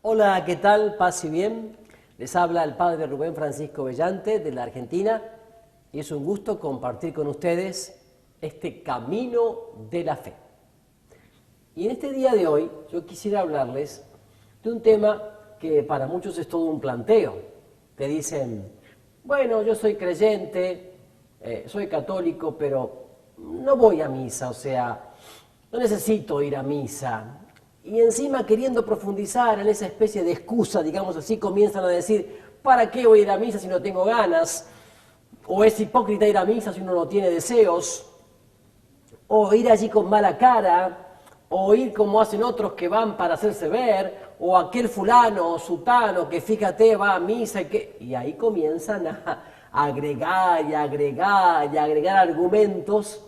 Hola, ¿qué tal? Paz y bien. Les habla el Padre Rubén Francisco Bellante de la Argentina y es un gusto compartir con ustedes este camino de la fe. Y en este día de hoy yo quisiera hablarles de un tema que para muchos es todo un planteo. Te dicen, bueno, yo soy creyente, soy católico, pero no voy a misa, o sea, no necesito ir a misa. Y encima queriendo profundizar en esa especie de excusa, digamos así, comienzan a decir, ¿para qué voy a ir a misa si no tengo ganas? O es hipócrita ir a misa si uno no tiene deseos, o ir allí con mala cara, o ir como hacen otros que van para hacerse ver, o aquel fulano o sutano que fíjate va a misa y ahí comienzan a agregar y agregar y agregar argumentos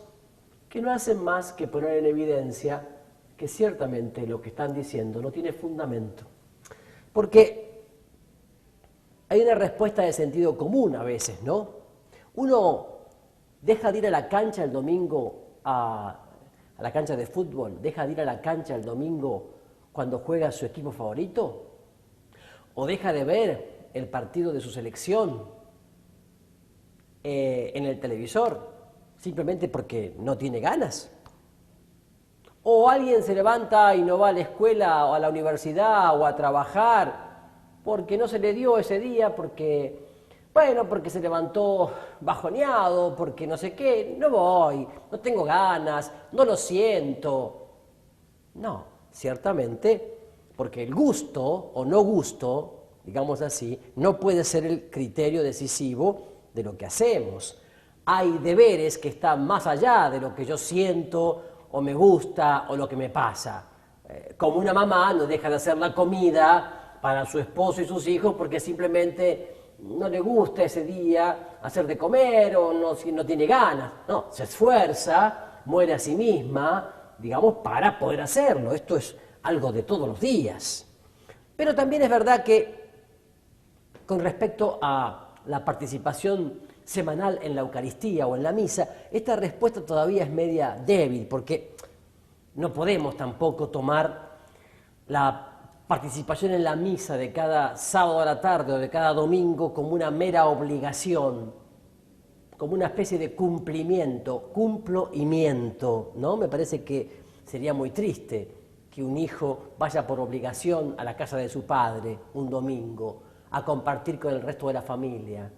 que no hacen más que poner en evidencia que ciertamente lo que están diciendo no tiene fundamento. Porque hay una respuesta de sentido común a veces, ¿no? Uno deja de ir a la cancha el domingo a la cancha de fútbol, deja de ir a la cancha el domingo cuando juega su equipo favorito, o deja de ver el partido de su selección en el televisor, simplemente porque no tiene ganas. O alguien se levanta y no va a la escuela o a la universidad o a trabajar porque no se le dio ese día, porque se levantó bajoneado, porque no sé qué, no voy, no tengo ganas, no lo siento. No, ciertamente, porque el gusto o no gusto, digamos así, no puede ser el criterio decisivo de lo que hacemos. Hay deberes que están más allá de lo que yo siento o me gusta o lo que me pasa. Como una mamá no deja de hacer la comida para su esposo y sus hijos porque simplemente no le gusta ese día hacer de comer o no tiene ganas. No, se esfuerza, muere a sí misma, digamos, para poder hacerlo. Esto es algo de todos los días. Pero también es verdad que con respecto a la participación semanal en la Eucaristía o en la misa, esta respuesta todavía es media débil, porque no podemos tampoco tomar la participación en la misa de cada sábado a la tarde o de cada domingo como una mera obligación, como una especie de cumplimiento, cumplo y miento, ¿no? Me parece que sería muy triste que un hijo vaya por obligación a la casa de su padre un domingo a compartir con el resto de la familia.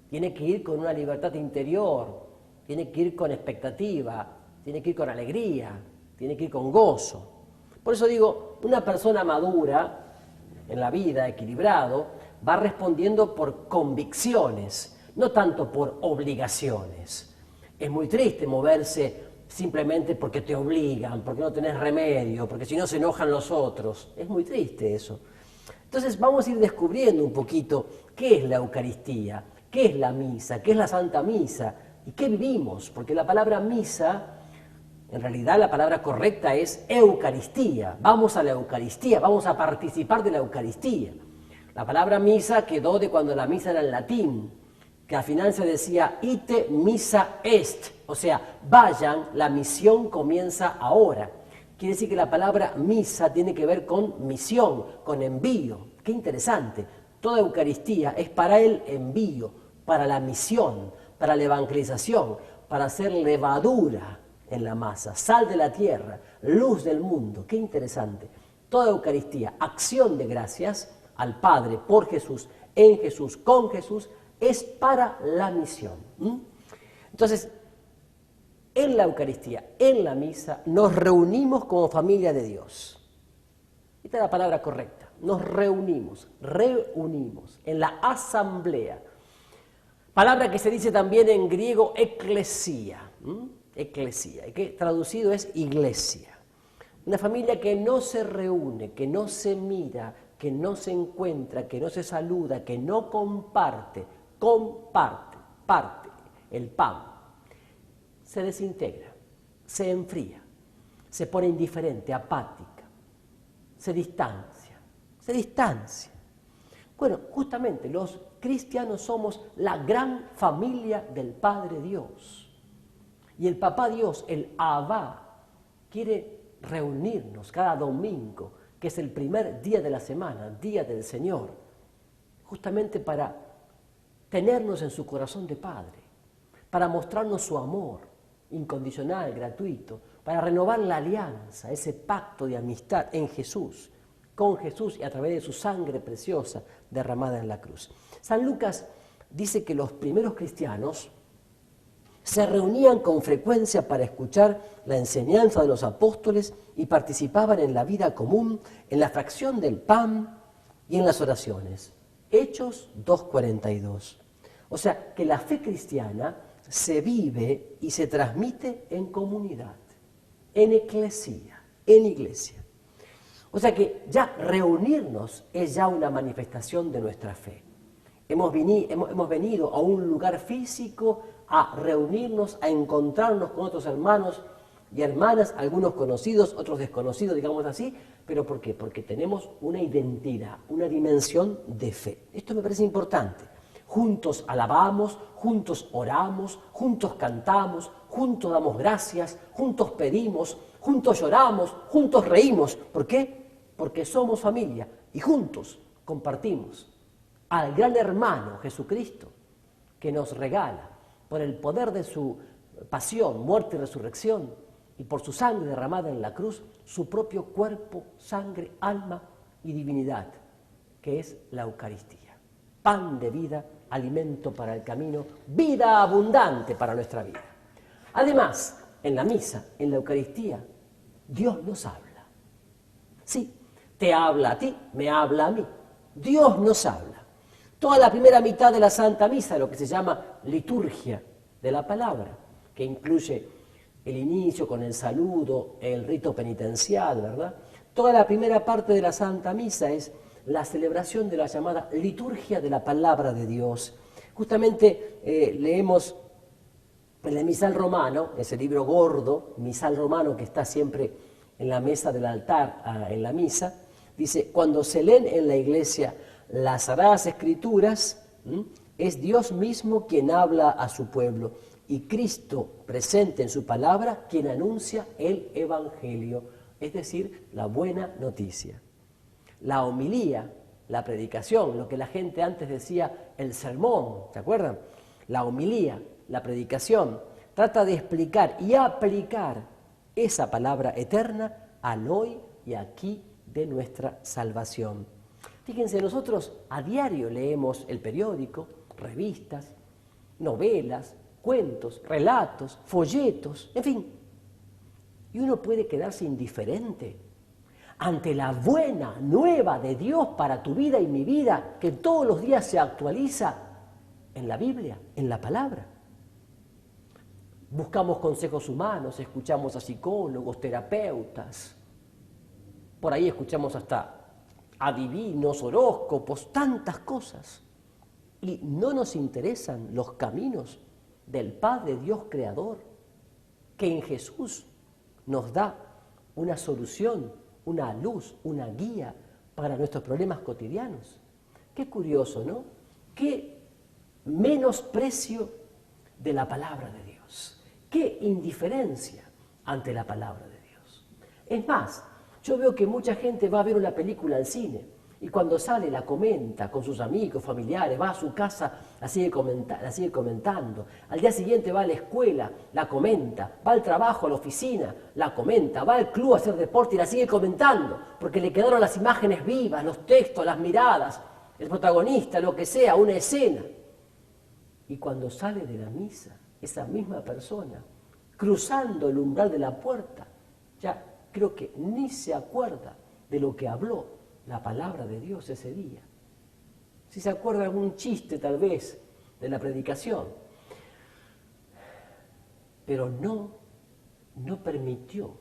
Tiene que ir con una libertad interior, tiene que ir con expectativa, tiene que ir con alegría, tiene que ir con gozo. Por eso digo, una persona madura en la vida, equilibrado, va respondiendo por convicciones, no tanto por obligaciones. Es muy triste moverse simplemente porque te obligan, porque no tenés remedio, porque si no se enojan los otros. Es muy triste eso. Entonces vamos a ir descubriendo un poquito qué es la Eucaristía, qué es la misa, qué es la Santa Misa y qué vivimos, porque la palabra misa, en realidad la palabra correcta es Eucaristía. Vamos a la Eucaristía, vamos a participar de la Eucaristía. La palabra misa quedó de cuando la misa era en latín, que al final se decía ite missa est, o sea, vayan, la misión comienza ahora. Quiere decir que la palabra misa tiene que ver con misión, con envío. Qué interesante. Toda Eucaristía es para el envío, para la misión, para la evangelización, para hacer levadura en la masa, sal de la tierra, luz del mundo. Qué interesante. Toda Eucaristía, acción de gracias al Padre por Jesús, en Jesús, con Jesús, es para la misión. Entonces, en la Eucaristía, en la misa, nos reunimos como familia de Dios. Esta es la palabra correcta. Nos reunimos en la asamblea. Palabra que se dice también en griego eclesia. Eclesia, que traducido es iglesia. Una familia que no se reúne, que no se mira, que no se encuentra, que no se saluda, que no comparte parte el pan, se desintegra, se enfría, se pone indiferente, apática, se distancia. Bueno, justamente los cristianos somos la gran familia del Padre Dios. Y el Papá Dios, el Abba, quiere reunirnos cada domingo, que es el primer día de la semana, día del Señor, justamente para tenernos en su corazón de Padre, para mostrarnos su amor incondicional, gratuito, para renovar la alianza, ese pacto de amistad en Jesús, con Jesús y a través de su sangre preciosa derramada en la cruz. San Lucas dice que los primeros cristianos se reunían con frecuencia para escuchar la enseñanza de los apóstoles y participaban en la vida común, en la fracción del pan y en las oraciones. Hechos 2:42. O sea, que la fe cristiana se vive y se transmite en comunidad, en eclesía, en iglesia. O sea que ya reunirnos es ya una manifestación de nuestra fe. Hemos venido a un lugar físico a reunirnos, a encontrarnos con otros hermanos y hermanas, algunos conocidos, otros desconocidos, digamos así. ¿Pero por qué? Porque tenemos una identidad, una dimensión de fe. Esto me parece importante. Juntos alabamos, juntos oramos, juntos cantamos, juntos damos gracias, juntos pedimos, juntos lloramos, juntos reímos. ¿Por qué? Porque somos familia y juntos compartimos al gran hermano Jesucristo, que nos regala por el poder de su pasión, muerte y resurrección, y por su sangre derramada en la cruz, su propio cuerpo, sangre, alma y divinidad, que es la Eucaristía. Pan de vida, alimento para el camino, vida abundante para nuestra vida. Además, en la misa, en la Eucaristía, Dios nos habla. Sí, te habla a ti, me habla a mí. Dios nos habla. Toda la primera mitad de la Santa Misa, lo que se llama liturgia de la palabra, que incluye el inicio con el saludo, el rito penitencial, ¿verdad? Toda la primera parte de la Santa Misa es la celebración de la llamada liturgia de la palabra de Dios. Justamente leemos en el Misal Romano, ese libro gordo, Misal Romano que está siempre en la mesa del altar, en la misa, dice, cuando se leen en la iglesia las Sagradas Escrituras, es Dios mismo quien habla a su pueblo y Cristo presente en su palabra quien anuncia el Evangelio, es decir, la buena noticia. La homilía, la predicación, lo que la gente antes decía el sermón, ¿se acuerdan? La homilía, la predicación, trata de explicar y aplicar esa palabra eterna al hoy y aquí de nuestra salvación. Fíjense, nosotros a diario leemos el periódico, revistas, novelas, cuentos, relatos, folletos, en fin. Y uno puede quedarse indiferente ante la buena nueva de Dios para tu vida y mi vida, que todos los días se actualiza en la Biblia, en la palabra. Buscamos consejos humanos, escuchamos a psicólogos, terapeutas, por ahí escuchamos hasta adivinos, horóscopos, tantas cosas. Y no nos interesan los caminos del Padre Dios Creador, que en Jesús nos da una solución, una luz, una guía para nuestros problemas cotidianos. Qué curioso, ¿no? Qué menosprecio de la palabra de Dios. Qué indiferencia ante la palabra de Dios. Es más, yo veo que mucha gente va a ver una película al cine y cuando sale la comenta con sus amigos, familiares, va a su casa, la sigue comentando. Al día siguiente va a la escuela, la comenta, va al trabajo, a la oficina, la comenta, va al club a hacer deporte y la sigue comentando, porque le quedaron las imágenes vivas, los textos, las miradas, el protagonista, lo que sea, una escena. Y cuando sale de la misa, esa misma persona, cruzando el umbral de la puerta, ya creo que ni se acuerda de lo que habló la palabra de Dios ese día. Si se acuerda algún chiste tal vez de la predicación, pero no permitió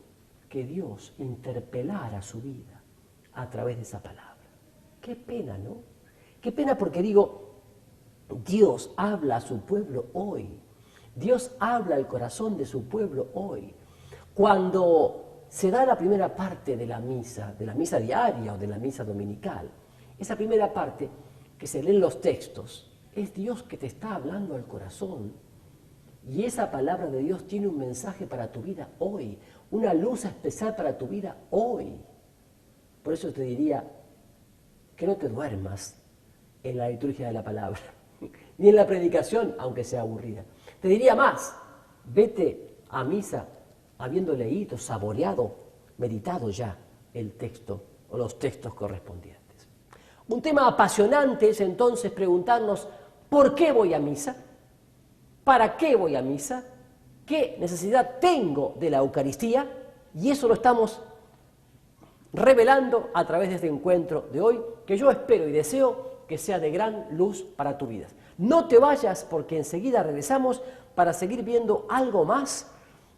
que Dios interpelara su vida a través de esa palabra. Qué pena, ¿no? Qué pena porque digo, Dios habla a su pueblo hoy. Dios habla al corazón de su pueblo hoy. Cuando se da la primera parte de la misa diaria o de la misa dominical, esa primera parte que se leen los textos, es Dios que te está hablando al corazón. Y esa palabra de Dios tiene un mensaje para tu vida hoy, una luz especial para tu vida hoy. Por eso te diría que no te duermas en la liturgia de la palabra, ni en la predicación, aunque sea aburrida. Te diría más, vete a misa habiendo leído, saboreado, meditado ya el texto o los textos correspondientes. Un tema apasionante es entonces preguntarnos, ¿por qué voy a misa? ¿Para qué voy a misa? ¿Qué necesidad tengo de la Eucaristía? Y eso lo estamos revelando a través de este encuentro de hoy, que yo espero y deseo que sea de gran luz para tu vida. No te vayas porque enseguida regresamos para seguir viendo algo más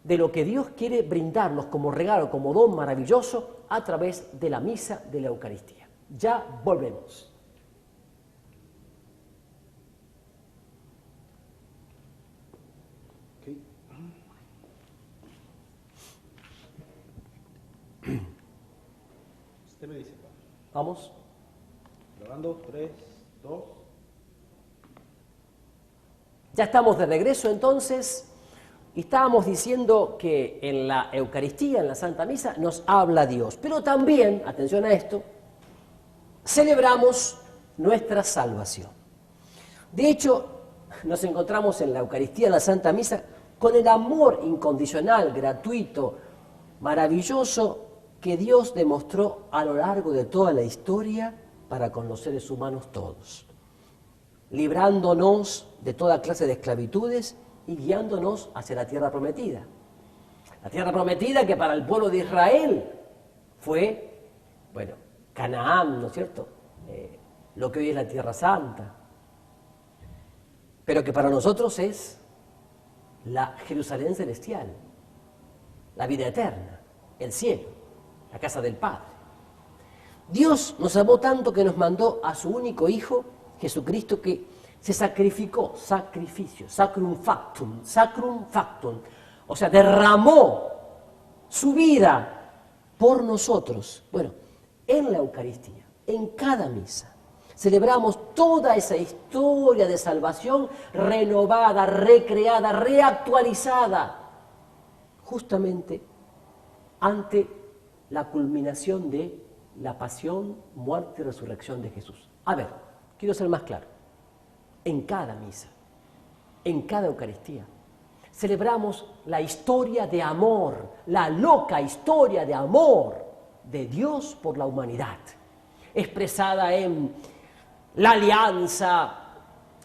de lo que Dios quiere brindarnos como regalo, como don maravilloso a través de la misa de la Eucaristía. Ya volvemos. Usted me dice, Padre. Vamos. Grabando, 3, 2. Ya estamos de regreso entonces y estábamos diciendo que en la Eucaristía, en la Santa Misa, nos habla Dios. Pero también, atención a esto, celebramos nuestra salvación. De hecho, nos encontramos en la Eucaristía, en la Santa Misa, con el amor incondicional, gratuito, maravilloso que Dios demostró a lo largo de toda la historia para con los seres humanos todos, librándonos de toda clase de esclavitudes y guiándonos hacia la tierra prometida. La tierra prometida que para el pueblo de Israel fue, bueno, Canaán, ¿no es cierto? Lo que hoy es la Tierra Santa, pero que para nosotros es la Jerusalén celestial, la vida eterna, el cielo, la casa del Padre. Dios nos amó tanto que nos mandó a su único Hijo, Jesucristo, que se sacrificó, sacrificio, sacrum factum, o sea, derramó su vida por nosotros. Bueno, en la Eucaristía, en cada misa, celebramos toda esa historia de salvación renovada, recreada, reactualizada, justamente ante la culminación de la pasión, muerte y resurrección de Jesús. A ver, quiero ser más claro. En cada misa, en cada Eucaristía, celebramos la historia de amor, la loca historia de amor de Dios por la humanidad, expresada en la alianza,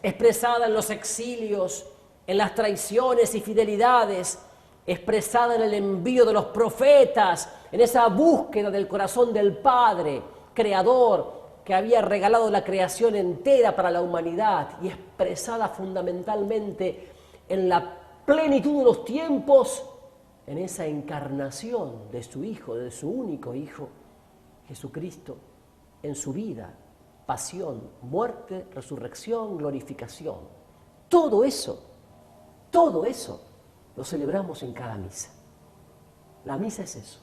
expresada en los exilios, en las traiciones y fidelidades, expresada en el envío de los profetas, en esa búsqueda del corazón del Padre, creador, que había regalado la creación entera para la humanidad, y expresada fundamentalmente en la plenitud de los tiempos, en esa encarnación de su Hijo, de su único Hijo, Jesucristo, en su vida, pasión, muerte, resurrección, glorificación. Todo eso lo celebramos en cada misa. La misa es eso.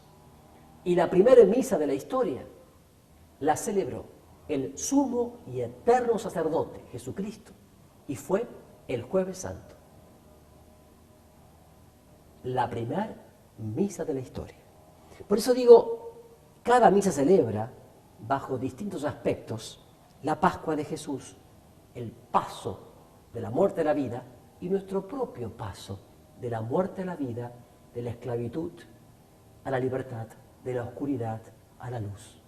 Y la primera misa de la historia la celebró el sumo y eterno sacerdote, Jesucristo, y fue el Jueves Santo. La primera misa de la historia. Por eso digo, cada misa celebra, bajo distintos aspectos, la Pascua de Jesús, el paso de la muerte a la vida y nuestro propio paso de la muerte a la vida, de la esclavitud a la libertad, de la oscuridad a la luz.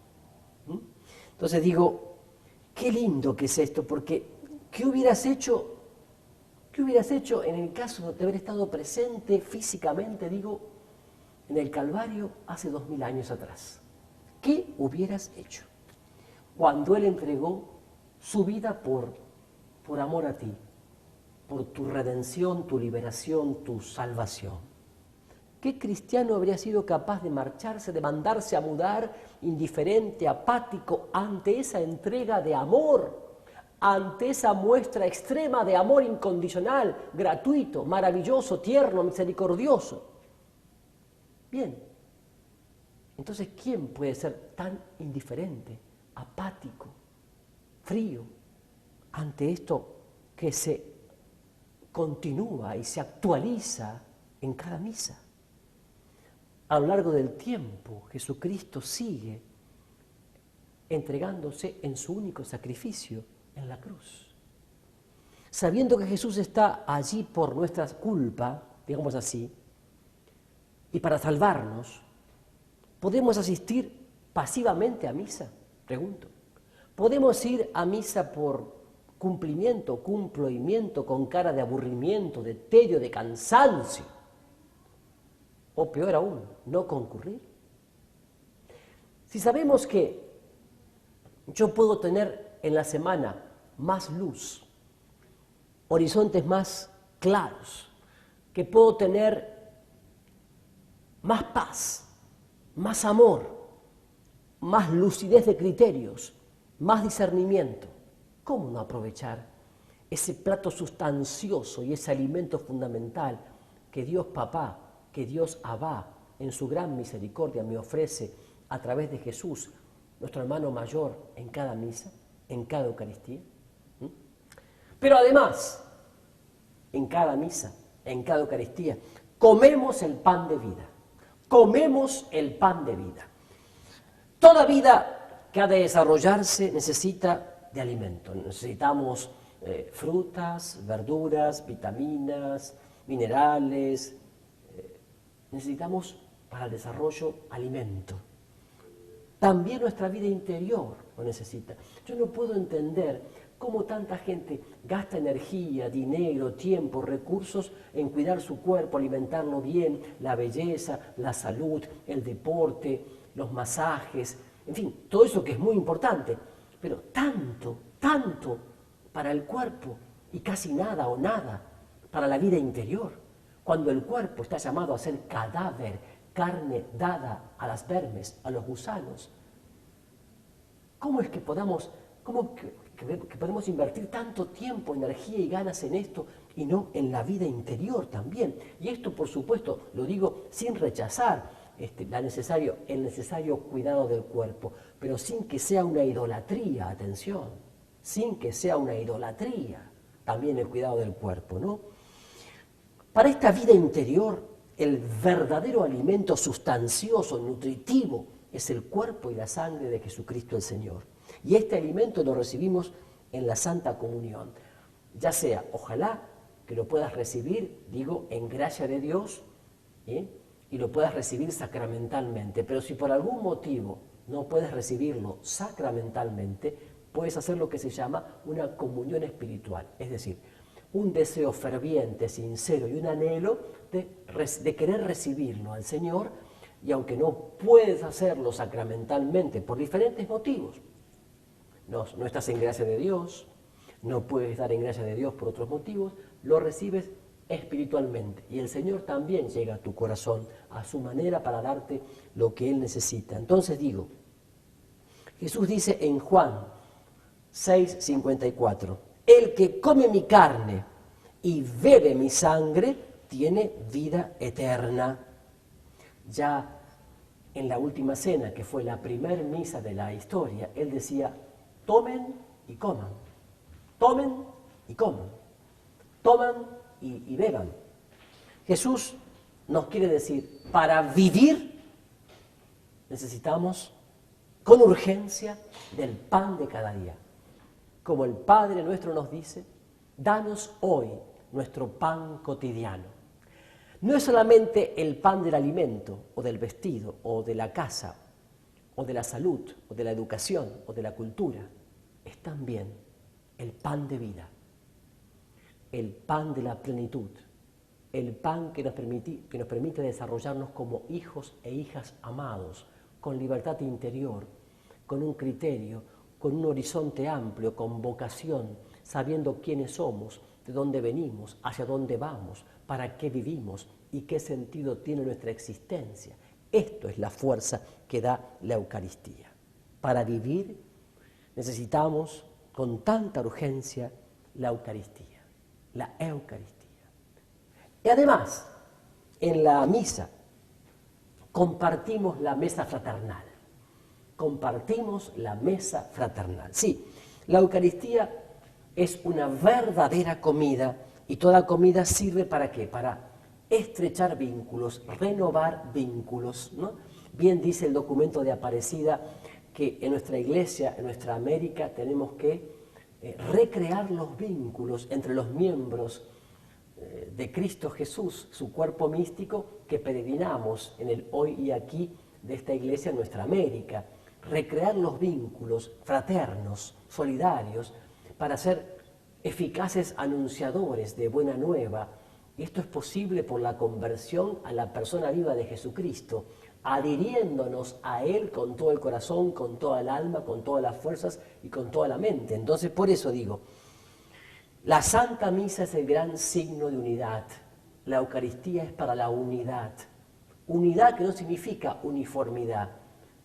Entonces digo, qué lindo que es esto, porque ¿qué hubieras hecho en el caso de haber estado presente físicamente, digo, en el Calvario hace 2000 años atrás? ¿Qué hubieras hecho cuando Él entregó su vida por amor a ti, por tu redención, tu liberación, tu salvación? ¿Qué cristiano habría sido capaz de marcharse, de mandarse a mudar, indiferente, apático, ante esa entrega de amor, ante esa muestra extrema de amor incondicional, gratuito, maravilloso, tierno, misericordioso? Bien, entonces, ¿quién puede ser tan indiferente, apático, frío, ante esto que se continúa y se actualiza en cada misa? A lo largo del tiempo, Jesucristo sigue entregándose en su único sacrificio en la cruz. Sabiendo que Jesús está allí por nuestra culpa, digamos así, y para salvarnos, ¿podemos asistir pasivamente a misa? Pregunto. ¿Podemos ir a misa por cumplimiento, con cara de aburrimiento, de tedio, de cansancio? O peor aún, no concurrir. Si sabemos que yo puedo tener en la semana más luz, horizontes más claros, que puedo tener más paz, más amor, más lucidez de criterios, más discernimiento, ¿cómo no aprovechar ese plato sustancioso y ese alimento fundamental que Dios Papá, que Dios Abba, en su gran misericordia me ofrece a través de Jesús, nuestro hermano mayor, en cada misa, en cada Eucaristía? Pero además, en cada misa, en cada Eucaristía, comemos el pan de vida. Comemos el pan de vida. Toda vida que ha de desarrollarse necesita de alimento. Necesitamos frutas, verduras, vitaminas, minerales. Necesitamos para el desarrollo alimento. También nuestra vida interior lo necesita. Yo no puedo entender cómo tanta gente gasta energía, dinero, tiempo, recursos en cuidar su cuerpo, alimentarlo bien, la belleza, la salud, el deporte, los masajes, en fin, todo eso que es muy importante, pero tanto para el cuerpo y casi nada o nada para la vida interior, cuando el cuerpo está llamado a ser cadáver, carne dada a las vermes, a los gusanos. ¿Cómo es que podemos invertir tanto tiempo, energía y ganas en esto y no en la vida interior también? Y esto, por supuesto, lo digo sin rechazar el necesario cuidado del cuerpo, pero sin que sea una idolatría, atención, sin que sea una idolatría también el cuidado del cuerpo, ¿no? Para esta vida interior, el verdadero alimento sustancioso, nutritivo, es el cuerpo y la sangre de Jesucristo el Señor. Y este alimento lo recibimos en la Santa Comunión. Ya sea, ojalá que lo puedas recibir, digo, en gracia de Dios, y lo puedas recibir sacramentalmente. Pero si por algún motivo no puedes recibirlo sacramentalmente, puedes hacer lo que se llama una comunión espiritual. Es decir, un deseo ferviente, sincero y un anhelo de querer recibirlo al Señor, y aunque no puedes hacerlo sacramentalmente por diferentes motivos, no estás en gracia de Dios, no puedes estar en gracia de Dios por otros motivos, lo recibes espiritualmente y el Señor también llega a tu corazón a su manera para darte lo que Él necesita. Entonces digo, Jesús dice en Juan 6:54, el que come mi carne y bebe mi sangre tiene vida eterna. Ya en la última cena, que fue la primer misa de la historia, Él decía, tomen y coman, tomen y coman, toman y beban. Jesús nos quiere decir, para vivir necesitamos con urgencia del pan de cada día. Como el Padre nuestro nos dice, danos hoy nuestro pan cotidiano. No es solamente el pan del alimento, o del vestido, o de la casa, o de la salud, o de la educación, o de la cultura. Es también el pan de vida, el pan de la plenitud, el pan que nos permite desarrollarnos como hijos e hijas amados, con libertad interior, con un criterio, con un horizonte amplio, con vocación, sabiendo quiénes somos, de dónde venimos, hacia dónde vamos, para qué vivimos y qué sentido tiene nuestra existencia. Esto es la fuerza que da la Eucaristía. Para vivir necesitamos con tanta urgencia la Eucaristía, la Eucaristía. Y además, en la misa compartimos la mesa fraternal. Compartimos la mesa fraternal. Sí, la Eucaristía es una verdadera comida y toda comida sirve ¿para qué? Para estrechar vínculos, renovar vínculos, ¿no? Bien dice el documento de Aparecida que en nuestra iglesia, en nuestra América, tenemos que recrear los vínculos entre los miembros de Cristo Jesús, su cuerpo místico, que peregrinamos en el hoy y aquí de esta iglesia en nuestra América. Recrear los vínculos fraternos, solidarios, para ser eficaces anunciadores de buena nueva. Y esto es posible por la conversión a la persona viva de Jesucristo, adhiriéndonos a Él con todo el corazón, con toda el alma, con todas las fuerzas y con toda la mente. Entonces, por eso digo, la Santa Misa es el gran signo de unidad. La Eucaristía es para la unidad. Unidad que no significa uniformidad,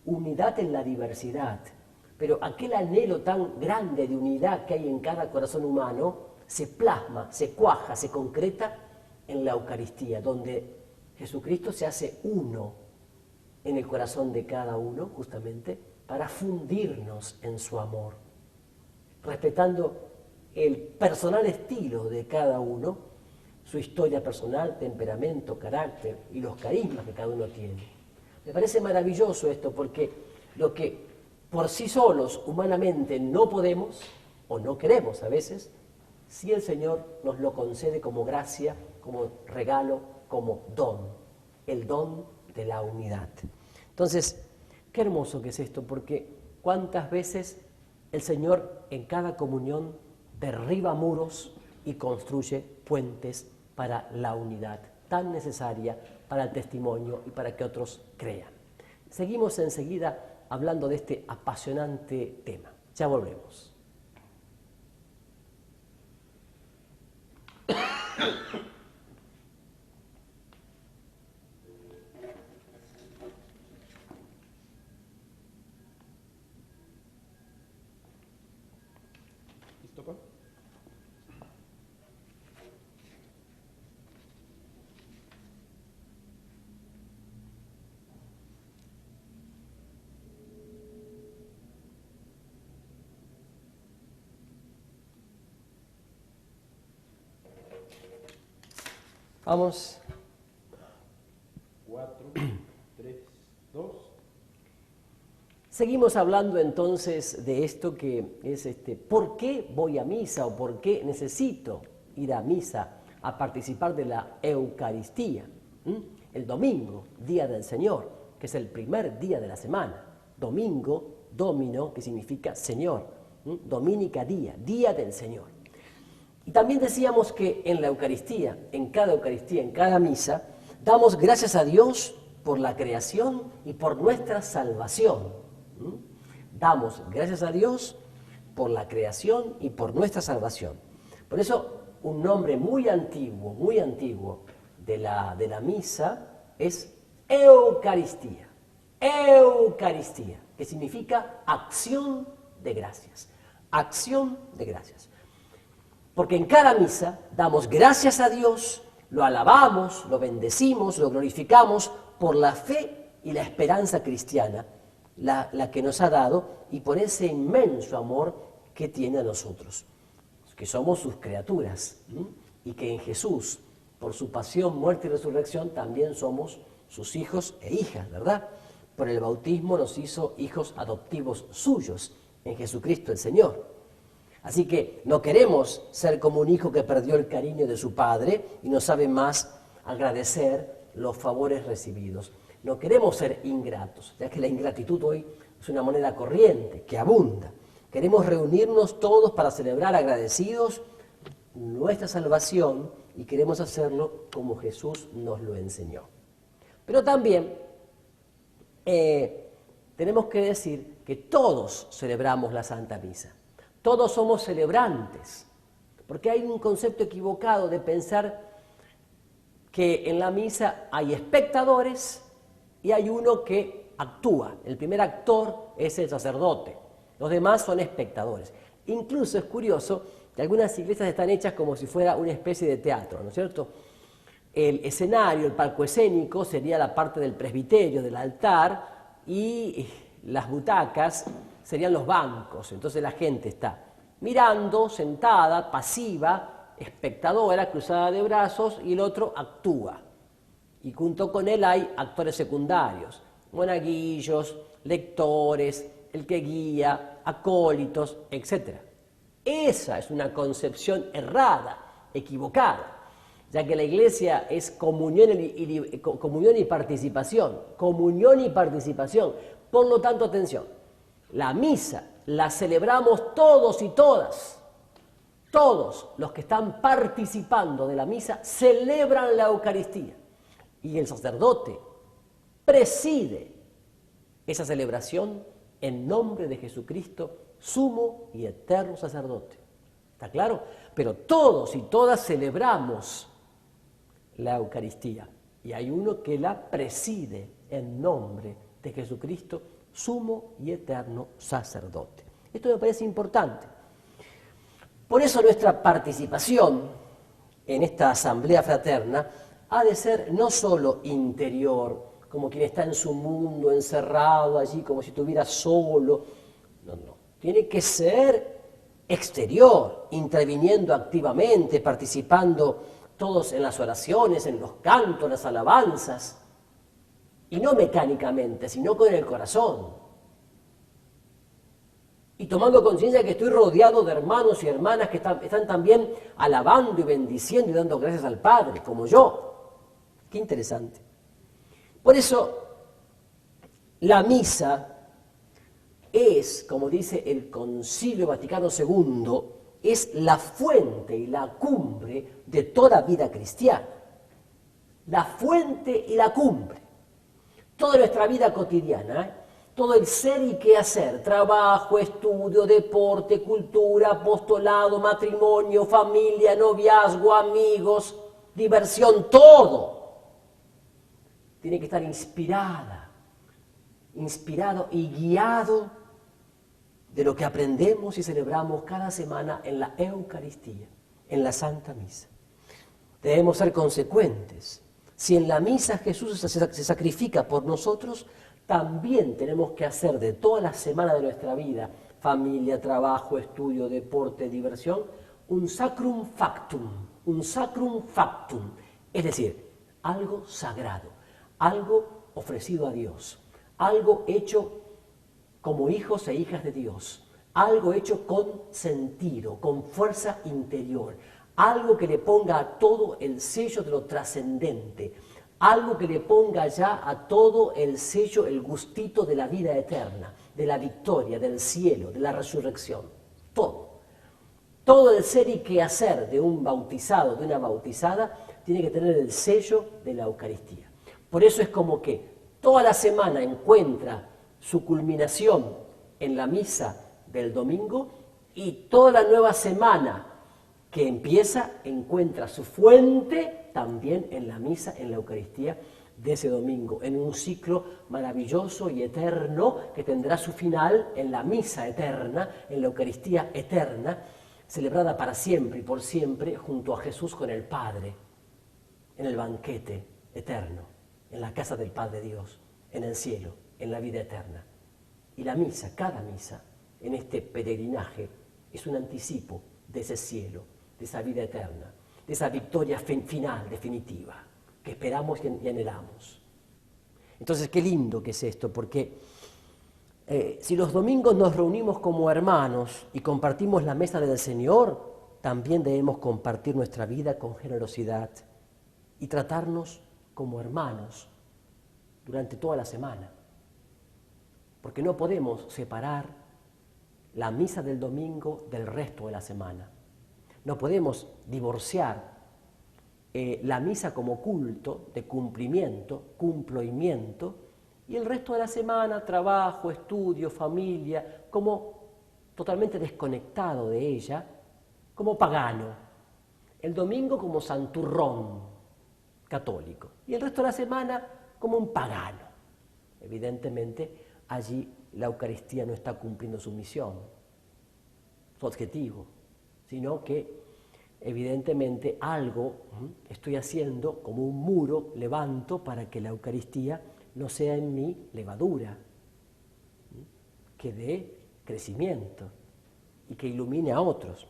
unidad en la diversidad. Pero aquel anhelo tan grande de unidad que hay en cada corazón humano se plasma, se cuaja, se concreta en la Eucaristía, donde Jesucristo se hace uno en el corazón de cada uno, justamente, para fundirnos en su amor, respetando el personal estilo de cada uno, su historia personal, temperamento, carácter y los carismas que cada uno tiene. Me parece maravilloso esto, porque lo que por sí solos humanamente no podemos o no queremos a veces, si el Señor nos lo concede como gracia, como regalo, como don, el don de la unidad. Entonces, qué hermoso que es esto, porque cuántas veces el Señor en cada comunión derriba muros y construye puentes para la unidad, tan necesaria para el testimonio y para que otros crean. Seguimos enseguida hablando de este apasionante tema. Ya volvemos. ¿Listo, pa? Vamos. 4, 3, 2. Seguimos hablando entonces de esto que es ¿por qué voy a misa o por qué necesito ir a misa a participar de la Eucaristía? El domingo, Día del Señor, que es el primer día de la semana. Domingo, domino, que significa Señor. Dominica día, Día del Señor. Y también decíamos que en la Eucaristía, en cada misa, damos gracias a Dios por la creación y por nuestra salvación. Damos gracias a Dios por la creación y por nuestra salvación. Por eso, un nombre muy antiguo de la misa es Eucaristía. Eucaristía, que significa acción de gracias. Acción de gracias. Porque en cada misa damos gracias a Dios, lo alabamos, lo bendecimos, lo glorificamos por la fe y la esperanza cristiana, la que nos ha dado y por ese inmenso amor que tiene a nosotros, que somos sus criaturas y que en Jesús, por su pasión, muerte y resurrección, también somos sus hijos e hijas, ¿verdad? Por el bautismo nos hizo hijos adoptivos suyos en Jesucristo el Señor. Así que no queremos ser como un hijo que perdió el cariño de su padre y no sabe más agradecer los favores recibidos. No queremos ser ingratos, ya que la ingratitud hoy es una moneda corriente que abunda. Queremos reunirnos todos para celebrar agradecidos nuestra salvación y queremos hacerlo como Jesús nos lo enseñó. Pero también tenemos que decir que todos celebramos la Santa Misa. Todos somos celebrantes, porque hay un concepto equivocado de pensar que en la misa hay espectadores y hay uno que actúa. El primer actor es el sacerdote, los demás son espectadores. Incluso es curioso que algunas iglesias están hechas como si fuera una especie de teatro, ¿no es cierto? El escenario, el palco escénico sería la parte del presbiterio, del altar, y las butacas serían los bancos. Entonces la gente está mirando, sentada, pasiva, espectadora, cruzada de brazos, y el otro actúa. Y junto con él hay actores secundarios, monaguillos, lectores, el que guía, acólitos, etc. Esa es una concepción errada, equivocada, ya que la iglesia es comunión y participación, comunión y participación. Por lo tanto, atención, la misa la celebramos todos y todas. Todos los que están participando de la misa celebran la Eucaristía y el sacerdote preside esa celebración en nombre de Jesucristo, sumo y eterno sacerdote. ¿Está claro? Pero todos y todas celebramos la Eucaristía y hay uno que la preside en nombre de Jesucristo, sumo y eterno sacerdote. Esto me parece importante. Por eso nuestra participación en esta asamblea fraterna ha de ser no solo interior, como quien está en su mundo, encerrado allí, como si estuviera solo. No. Tiene que ser exterior, interviniendo activamente, participando todos en las oraciones, en los cantos, en las alabanzas. Y no mecánicamente, sino con el corazón. Y tomando conciencia que estoy rodeado de hermanos y hermanas que están también alabando y bendiciendo y dando gracias al Padre, como yo. Qué interesante. Por eso, la misa es, como dice el Concilio Vaticano II, es la fuente y la cumbre de toda vida cristiana. La fuente y la cumbre. Toda nuestra vida cotidiana, todo el ser y qué hacer, trabajo, estudio, deporte, cultura, apostolado, matrimonio, familia, noviazgo, amigos, diversión, todo tiene que estar inspirado y guiado de lo que aprendemos y celebramos cada semana en la Eucaristía, en la Santa Misa. Debemos ser consecuentes. Si en la misa Jesús se sacrifica por nosotros, también tenemos que hacer de toda la semana de nuestra vida, familia, trabajo, estudio, deporte, diversión, un sacrum factum, es decir, algo sagrado, algo ofrecido a Dios, algo hecho como hijos e hijas de Dios, algo hecho con sentido, con fuerza interior, algo que le ponga a todo el sello de lo trascendente, algo que le ponga ya a todo el sello, el gustito de la vida eterna, de la victoria, del cielo, de la resurrección. Todo el ser y quehacer de un bautizado, de una bautizada, tiene que tener el sello de la Eucaristía. Por eso es como que toda la semana encuentra su culminación en la misa del domingo y toda la nueva semana que empieza encuentra su fuente también en la misa, en la Eucaristía de ese domingo, en un ciclo maravilloso y eterno que tendrá su final en la misa eterna, en la Eucaristía eterna, celebrada para siempre y por siempre junto a Jesús con el Padre, en el banquete eterno, en la casa del Padre Dios, en el cielo, en la vida eterna. Y la misa, cada misa, en este peregrinaje, es un anticipo de ese cielo, de esa vida eterna, de esa victoria final, definitiva, que esperamos y anhelamos. Entonces, qué lindo que es esto, porque si los domingos nos reunimos como hermanos y compartimos la mesa del Señor, también debemos compartir nuestra vida con generosidad y tratarnos como hermanos durante toda la semana. Porque no podemos separar la misa del domingo del resto de la semana. No podemos divorciar la misa como culto de cumplimiento, y el resto de la semana, trabajo, estudio, familia, como totalmente desconectado de ella, como pagano. El domingo como santurrón católico y el resto de la semana como un pagano. Evidentemente, allí la Eucaristía no está cumpliendo su misión, su objetivo, sino que evidentemente algo estoy haciendo, como un muro levanto para que la Eucaristía no sea en mí levadura, que dé crecimiento y que ilumine a otros.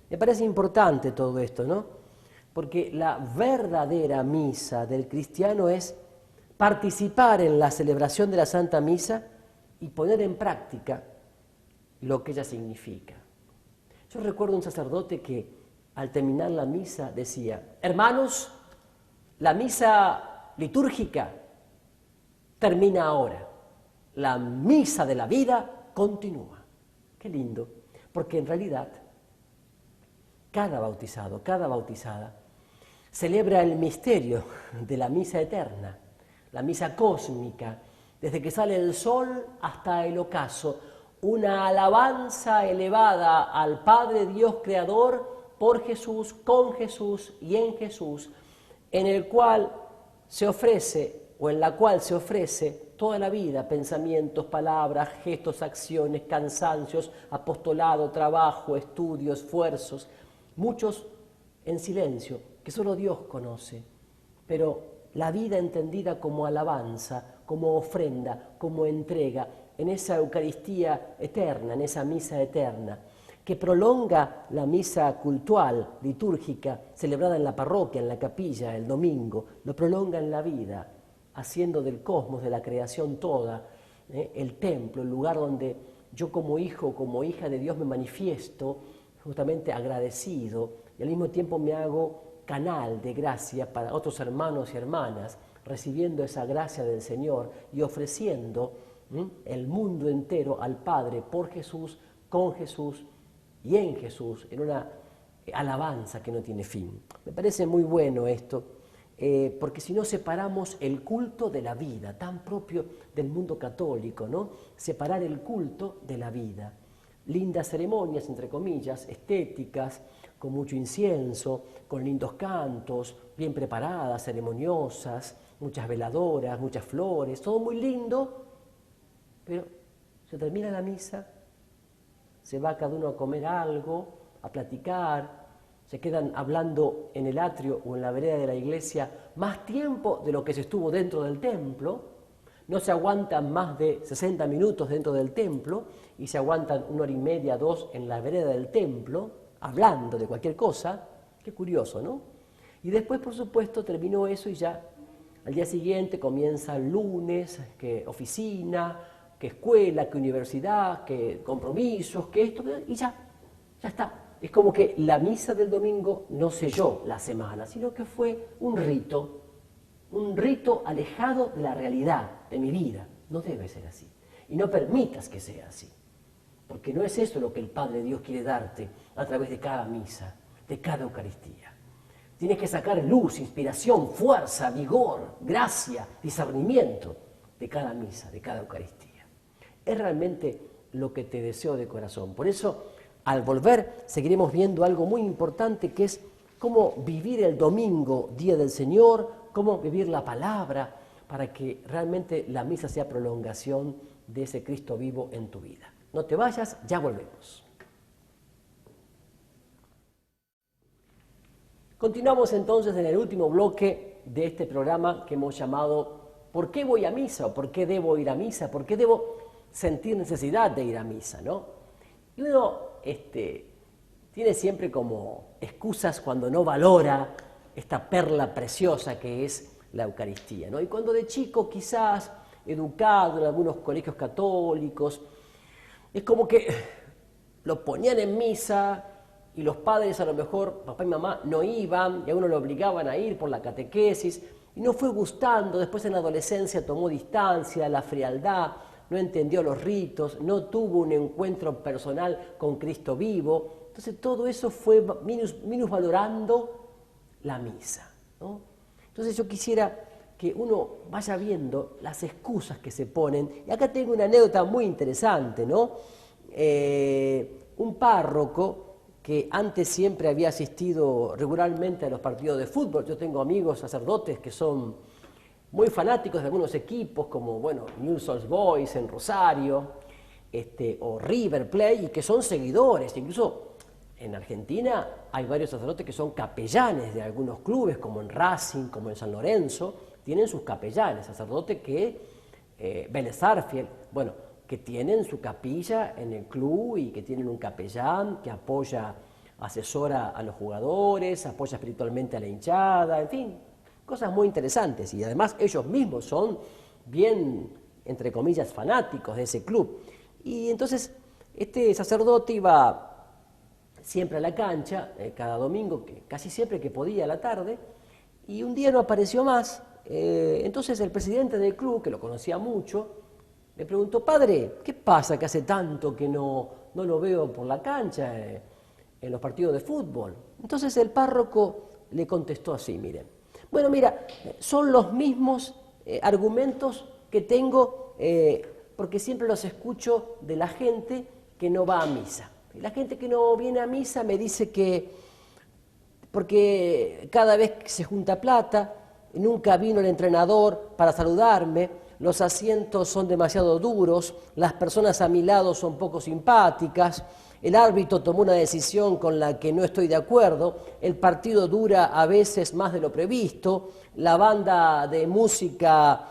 Me parece importante todo esto, ¿no? Porque la verdadera misa del cristiano es participar en la celebración de la Santa Misa y poner en práctica lo que ella significa. Yo recuerdo un sacerdote que al terminar la misa decía: hermanos, la misa litúrgica termina ahora, la misa de la vida continúa. Qué lindo, porque en realidad cada bautizado, cada bautizada celebra el misterio de la misa eterna, la misa cósmica, desde que sale el sol hasta el ocaso, una alabanza elevada al Padre Dios Creador por Jesús, con Jesús y en Jesús, en el cual se ofrece, o en la cual se ofrece toda la vida, pensamientos, palabras, gestos, acciones, cansancios, apostolado, trabajo, estudio, esfuerzos, muchos en silencio, que solo Dios conoce, pero la vida entendida como alabanza, como ofrenda, como entrega, en esa Eucaristía eterna, en esa misa eterna, que prolonga la misa cultual, litúrgica, celebrada en la parroquia, en la capilla, el domingo, lo prolonga en la vida, haciendo del cosmos, de la creación toda, el templo, el lugar donde yo como hijo, como hija de Dios me manifiesto, justamente agradecido, y al mismo tiempo me hago canal de gracia para otros hermanos y hermanas, recibiendo esa gracia del Señor y ofreciendo el mundo entero al Padre por Jesús, con Jesús y en Jesús, en una alabanza que no tiene fin. Me parece muy bueno esto, porque si no separamos el culto de la vida, tan propio del mundo católico, ¿no? Separar el culto de la vida. Lindas ceremonias, entre comillas, estéticas, con mucho incienso, con lindos cantos, bien preparadas, ceremoniosas, muchas veladoras, muchas flores, todo muy lindo, pero se termina la misa, se va cada uno a comer algo, a platicar, se quedan hablando en el atrio o en la vereda de la iglesia más tiempo de lo que se estuvo dentro del templo, no se aguantan más de 60 minutos dentro del templo y se aguantan 1 hora y media, 2 en la vereda del templo, hablando de cualquier cosa. Qué curioso, ¿no? Y después, por supuesto, terminó eso y ya al día siguiente comienza el lunes, que oficina, que escuela, que universidad, que compromisos, que esto, y ya está. Es como que la misa del domingo no selló la semana, sino que fue un rito alejado de la realidad de mi vida. No debe ser así. Y no permitas que sea así, porque no es eso lo que el Padre Dios quiere darte a través de cada misa, de cada Eucaristía. Tienes que sacar luz, inspiración, fuerza, vigor, gracia, discernimiento de cada misa, de cada Eucaristía. Es realmente lo que te deseo de corazón. Por eso, al volver, seguiremos viendo algo muy importante, que es cómo vivir el domingo, Día del Señor, cómo vivir la palabra, para que realmente la misa sea prolongación de ese Cristo vivo en tu vida. No te vayas, ya volvemos. Continuamos entonces en el último bloque de este programa que hemos llamado ¿por qué voy a misa? ¿O por qué debo ir a misa? ¿Por qué debo sentir necesidad de ir a misa? ¿No? Y uno tiene siempre como excusas cuando no valora esta perla preciosa que es la Eucaristía, ¿no? Y cuando de chico, quizás educado en algunos colegios católicos, es como que lo ponían en misa y los padres, a lo mejor papá y mamá, no iban y a uno lo obligaban a ir por la catequesis y no fue gustando. Después en la adolescencia tomó distancia, la frialdad, no entendió los ritos, no tuvo un encuentro personal con Cristo vivo. Entonces todo eso fue minusvalorando la misa, ¿no? Entonces yo quisiera que uno vaya viendo las excusas que se ponen. Y acá tengo una anécdota muy interesante, ¿no? Un párroco que antes siempre había asistido regularmente a los partidos de fútbol. Yo tengo amigos sacerdotes que son muy fanáticos de algunos equipos, como, bueno, Newell's Old Boys en Rosario, o River Plate, y que son seguidores. Incluso en Argentina hay varios sacerdotes que son capellanes de algunos clubes, como en Racing, como en San Lorenzo, tienen sus capellanes, sacerdotes que, Vélez Sarsfield, bueno, que tienen su capilla en el club y que tienen un capellán que apoya, asesora a los jugadores, apoya espiritualmente a la hinchada, en fin, cosas muy interesantes. Y además ellos mismos son bien entre comillas, fanáticos de ese club. Y entonces este sacerdote iba siempre a la cancha, cada domingo, casi siempre que podía a la tarde, y un día no apareció más. Entonces el presidente del club, que lo conocía mucho, le preguntó: padre, ¿qué pasa que hace tanto que no lo veo por la cancha en los partidos de fútbol? Entonces el párroco le contestó así: miren, bueno, mira, son los mismos argumentos que tengo porque siempre los escucho de la gente que no va a misa. Y la gente que no viene a misa me dice que porque cada vez que se junta plata, nunca vino el entrenador para saludarme, los asientos son demasiado duros, las personas a mi lado son poco simpáticas, el árbitro tomó una decisión con la que no estoy de acuerdo, el partido dura a veces más de lo previsto, la banda de música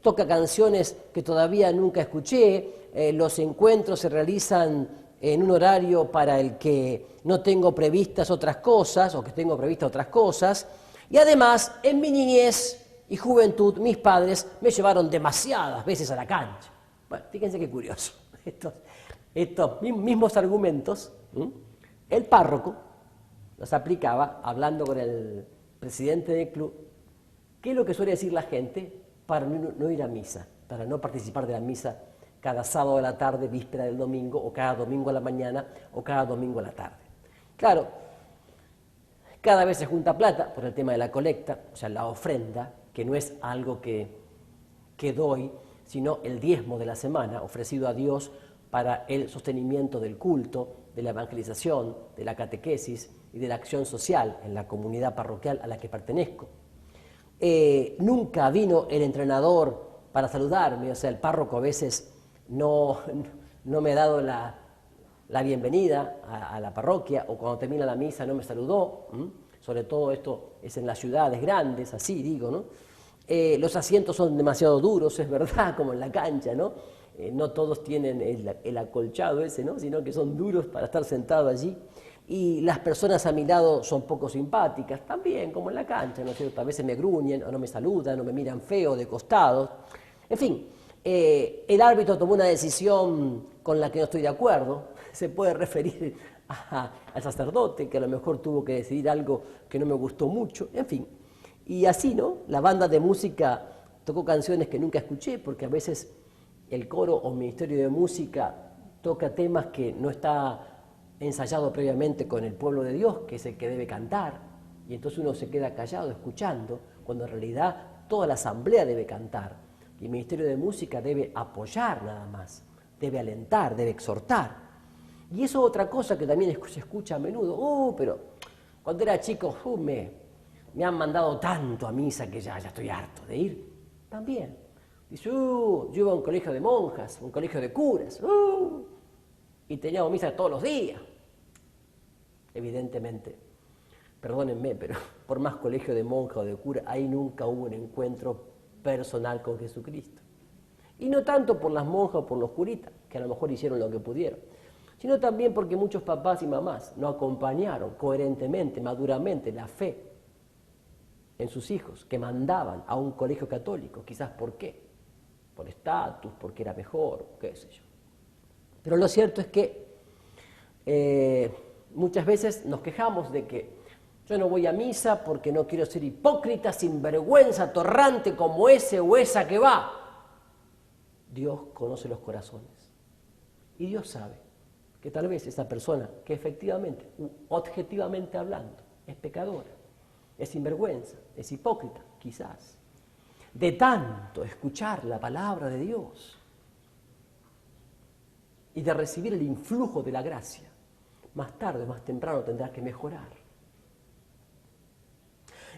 toca canciones que todavía nunca escuché, los encuentros se realizan en un horario para el que no tengo previstas otras cosas, o que tengo previstas otras cosas, y además, en mi niñez y juventud, mis padres me llevaron demasiadas veces a la cancha. Bueno, fíjense qué curioso. Estos mismos argumentos, el párroco los aplicaba hablando con el presidente del club. ¿Qué es lo que suele decir la gente para no ir a misa, para no participar de la misa cada sábado a la tarde, víspera del domingo, o cada domingo a la mañana, o cada domingo a la tarde? Claro, cada vez se junta plata por el tema de la colecta, o sea, la ofrenda, que no es algo que doy, sino el diezmo de la semana ofrecido a Dios para el sostenimiento del culto, de la evangelización, de la catequesis y de la acción social en la comunidad parroquial a la que pertenezco. Nunca vino el entrenador para saludarme, o sea, el párroco a veces no me ha dado la bienvenida a la parroquia, o cuando termina la misa no me saludó. Sobre todo esto es en las ciudades grandes, así digo, ¿no? Los asientos son demasiado duros, es verdad, como en la cancha, ¿no? No todos tienen el acolchado ese, ¿no? Sino que son duros para estar sentado allí. Y las personas a mi lado son poco simpáticas, también como en la cancha, ¿no es cierto? A veces me gruñen, o no me saludan, o me miran feo de costado. En fin, el árbitro tomó una decisión con la que no estoy de acuerdo. Se puede referir al sacerdote, que a lo mejor tuvo que decidir algo que no me gustó mucho, en fin. Y así, ¿no? La banda de música tocó canciones que nunca escuché, porque a veces el coro o ministerio de música toca temas que no está ensayado previamente con el pueblo de Dios, que es el que debe cantar, y entonces uno se queda callado escuchando, cuando en realidad toda la asamblea debe cantar, y el ministerio de música debe apoyar nada más, debe alentar, debe exhortar. Y eso es otra cosa que también se escucha a menudo. Pero cuando era chico, me han mandado tanto a misa que ya estoy harto de ir. También. Dice, yo iba a un colegio de monjas, un colegio de curas, y teníamos misa todos los días. Evidentemente, perdónenme, pero por más colegio de monja o de cura, ahí nunca hubo un encuentro personal con Jesucristo. Y no tanto por las monjas o por los curitas, que a lo mejor hicieron lo que pudieron, sino también porque muchos papás y mamás no acompañaron coherentemente, maduramente, la fe en sus hijos, que mandaban a un colegio católico. Quizás ¿por qué? Por estatus, porque era mejor, qué sé yo. Pero lo cierto es que muchas veces nos quejamos de que yo no voy a misa porque no quiero ser hipócrita, sinvergüenza, atorrante como ese o esa que va. Dios conoce los corazones y Dios sabe que tal vez esa persona que efectivamente, objetivamente hablando, es pecadora, es sinvergüenza, es hipócrita, quizás, de tanto escuchar la palabra de Dios y de recibir el influjo de la gracia, más tarde o más temprano tendrá que mejorar.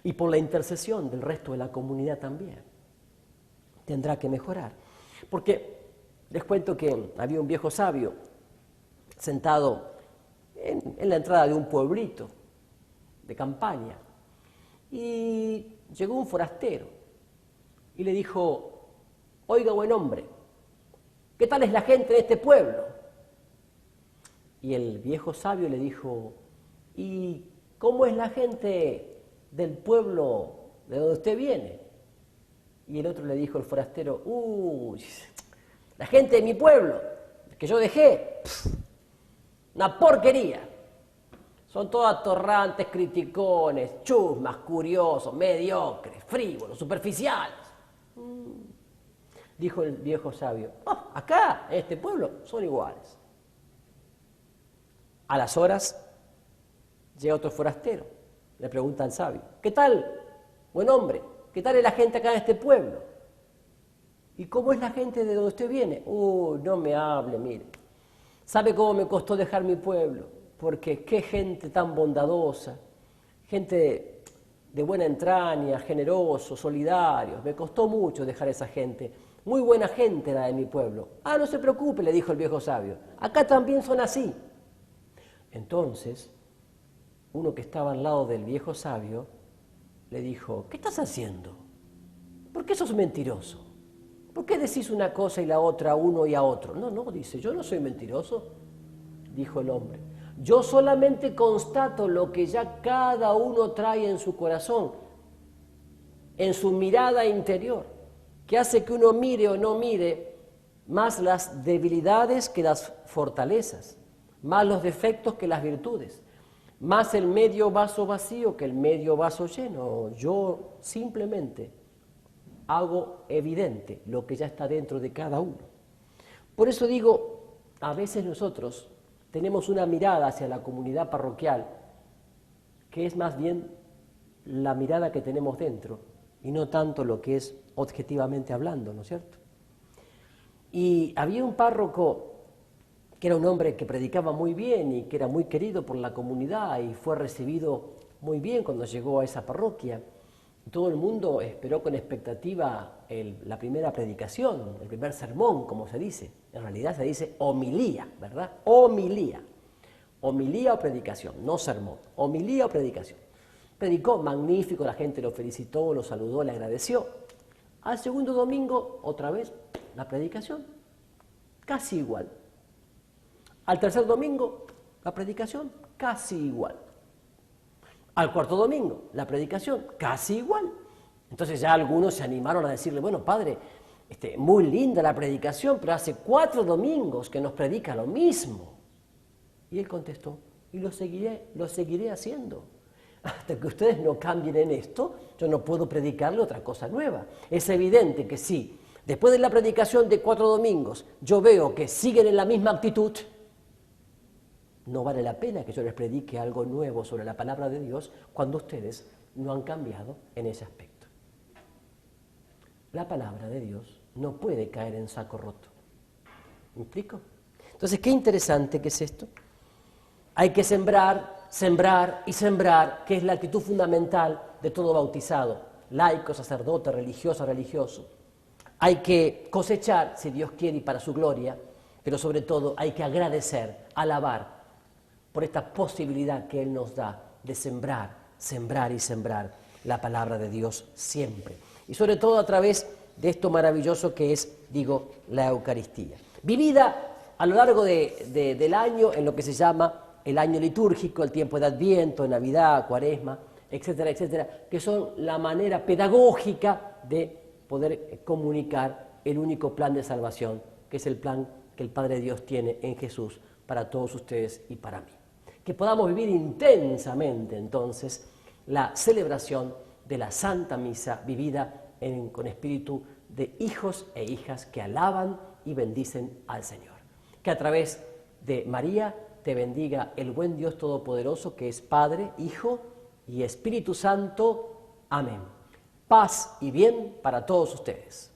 Y por la intercesión del resto de la comunidad también tendrá que mejorar. Porque les cuento que había un viejo sabio sentado en la entrada de un pueblito de campaña, y llegó un forastero y le dijo: oiga, buen hombre, ¿qué tal es la gente de este pueblo? Y el viejo sabio le dijo: ¿y cómo es la gente del pueblo de donde usted viene? Y el otro le dijo, el forastero, uy, la gente de mi pueblo, que yo dejé, una porquería. Son todos atorrantes, criticones, chusmas, curiosos, mediocres, frívolos, superficiales. Dijo el viejo sabio, acá, en este pueblo, son iguales. A las horas llega otro forastero, le pregunta al sabio, ¿qué tal, buen hombre? ¿Qué tal es la gente acá en este pueblo? ¿Y cómo es la gente de donde usted viene? No me hable, mire. ¿Sabe cómo me costó dejar mi pueblo? Porque qué gente tan bondadosa, gente de buena entraña, generosos, solidarios. Me costó mucho dejar esa gente. Muy buena gente la de mi pueblo. No se preocupe, le dijo el viejo sabio. Acá también son así. Entonces, uno que estaba al lado del viejo sabio le dijo, ¿qué estás haciendo? ¿Por qué sos mentiroso? ¿Por qué decís una cosa y la otra a uno y a otro? No, dice, yo no soy mentiroso, dijo el hombre. Yo solamente constato lo que ya cada uno trae en su corazón, en su mirada interior, que hace que uno mire o no mire más las debilidades que las fortalezas, más los defectos que las virtudes, más el medio vaso vacío que el medio vaso lleno. Yo simplemente hago evidente lo que ya está dentro de cada uno. Por eso digo, a veces nosotros tenemos una mirada hacia la comunidad parroquial que es más bien la mirada que tenemos dentro y no tanto lo que es objetivamente hablando, ¿no es cierto? Y había un párroco que era un hombre que predicaba muy bien y que era muy querido por la comunidad y fue recibido muy bien cuando llegó a esa parroquia. Todo el mundo esperó con expectativa la primera predicación, el primer sermón, como se dice. En realidad se dice homilía, ¿verdad? Homilía. Homilía o predicación, no sermón. Homilía o predicación. Predicó magnífico, la gente lo felicitó, lo saludó, le agradeció. Al segundo domingo, otra vez, la predicación. Casi igual. Al tercer domingo, la predicación, casi igual. Al cuarto domingo, la predicación, casi igual. Entonces ya algunos se animaron a decirle, bueno, padre, muy linda la predicación, pero hace 4 domingos que nos predica lo mismo. Y él contestó, y lo seguiré haciendo. Hasta que ustedes no cambien en esto, yo no puedo predicarle otra cosa nueva. Es evidente que sí, después de la predicación de 4 domingos, yo veo que siguen en la misma actitud, no vale la pena que yo les predique algo nuevo sobre la palabra de Dios cuando ustedes no han cambiado en ese aspecto. La palabra de Dios no puede caer en saco roto. ¿Me explico? Entonces, qué interesante que es esto. Hay que sembrar, sembrar y sembrar, que es la actitud fundamental de todo bautizado, laico, sacerdote, religiosa, religioso. Hay que cosechar, si Dios quiere y para su gloria, pero sobre todo hay que agradecer, alabar, por esta posibilidad que Él nos da de sembrar, sembrar y sembrar la palabra de Dios siempre. Y sobre todo a través de esto maravilloso que es, digo, la Eucaristía. Vivida a lo largo del año en lo que se llama el año litúrgico, el tiempo de Adviento, Navidad, Cuaresma, etcétera, etcétera, que son la manera pedagógica de poder comunicar el único plan de salvación, que es el plan que el Padre Dios tiene en Jesús para todos ustedes y para mí. Que podamos vivir intensamente entonces la celebración de la Santa Misa vivida con espíritu de hijos e hijas que alaban y bendicen al Señor. Que a través de María te bendiga el buen Dios Todopoderoso que es Padre, Hijo y Espíritu Santo. Amén. Paz y bien para todos ustedes.